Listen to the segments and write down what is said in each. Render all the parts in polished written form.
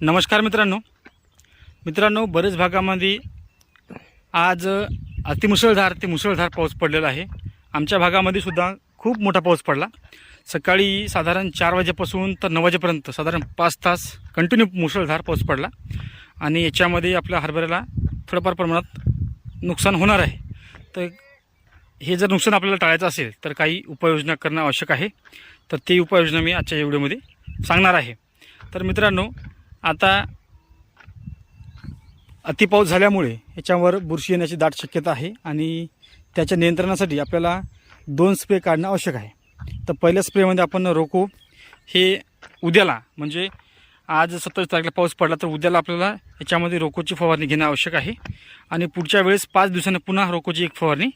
नमस्कार मित्रांनो, बरेच भागामध्ये आज अतिमुसळधार ते मुसळधार पाऊस पडलेला आहे। आमच्या भागामध्ये सुद्धा खूप मोठा पाऊस पडला। सकाळी साधारण 4 वाजेपासून तर 9 वाजेपर्यंत साधारण 5 तास कंटिन्यू मुसळधार पाऊस पडला आणि याच्यामध्ये आपल्या हरभऱ्याला थोडंफार प्रमाणात नुकसान होणार आहे। तर हे जर नुकसान आपल्याला टाळायचं असेल तर काही उपाययोजना करणं आवश्यक आहे। तर ती उपाययोजना मी आजच्या व्हिडिओमध्ये सांगणार आहे। तर मित्रांनो, आता अतिपाऊस झाल्यामुळे याच्यावर बुरशी येण्याची दाट शक्यता आहे आणि त्याच्या नियंत्रणासाठी आपल्याला 2 स्प्रे काढणं आवश्यक आहे। तर पहिल्या स्प्रेमध्ये आपण रोको हे उद्याला, म्हणजे आज 27 तारखेला पाऊस पडला तर उद्याला आपल्याला याच्यामध्ये रोकोची फवारणी घेणं आवश्यक आहे आणि पुढच्या वेळेस 5 दिवसांनी पुन्हा रोकोची एक फवारणी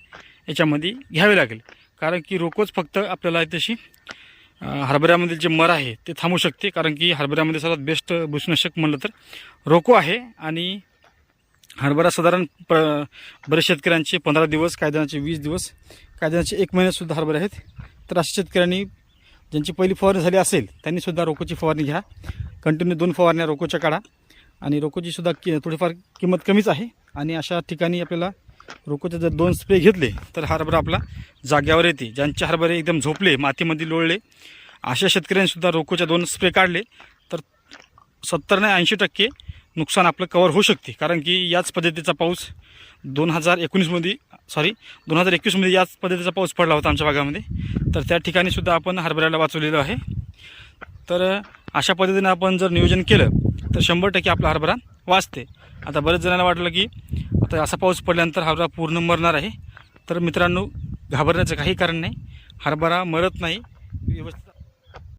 याच्यामध्ये घ्यावी लागेल। कारण की रोकोच फक्त आपल्याला तशी हरभऱ्यामधील जे मर आहे ते थांबवू शकते। कारण की हरभऱ्यामध्ये सर्वात बेस्ट बुरशीनाशक म्हणलं तर रोको आहे आणि हरभरा साधारण बऱ्याच शेतकऱ्यांचे 15 दिवस, काही जणांचे 20 दिवस, काही जणांचे 1 महिन्यातसुद्धा हरभरे आहेत। तर अशा शेतकऱ्यांनी ज्यांची पहिली फवारणी झाली असेल त्यांनीसुद्धा रोकोची फवारणी घ्या। कंटिन्यू 2 फवारण्या रोकोच्या काढा आणि रोकोचीसुद्धा थोडीफार किंमत कमीच आहे आणि अशा ठिकाणी आपल्याला रोकोचे जर 2 स्प्रे घेतले तर हरभरा आपला जाग्यावर येते। ज्यांचे हरभरे एकदम झोपले, मातीमध्ये लोळले, अशा शेतकऱ्यांनीसुद्धा रोकोच्या 2 स्प्रे काढले तर 70 ते 80% नुकसान आपलं कव्हर होऊ शकते। कारण की याच पद्धतीचा पाऊस 2021मध्ये याच पद्धतीचा पाऊस पडला होता आमच्या भागामध्ये। तर त्या ठिकाणीसुद्धा आपण हरभऱ्याला वाचवलेलं आहे। तर अशा पद्धतीने आपण जर नियोजन केलं तर 100% आपला हरभरा वाचते। आता बरेच जणांना वाटलं की आता असा पाऊस पडल्यानंतर हरभरा पूर्ण मरणार आहे। तर मित्रांनो, घाबरण्याचं काही कारण नाही, हरभरा मरत नाही, व्यवस्थित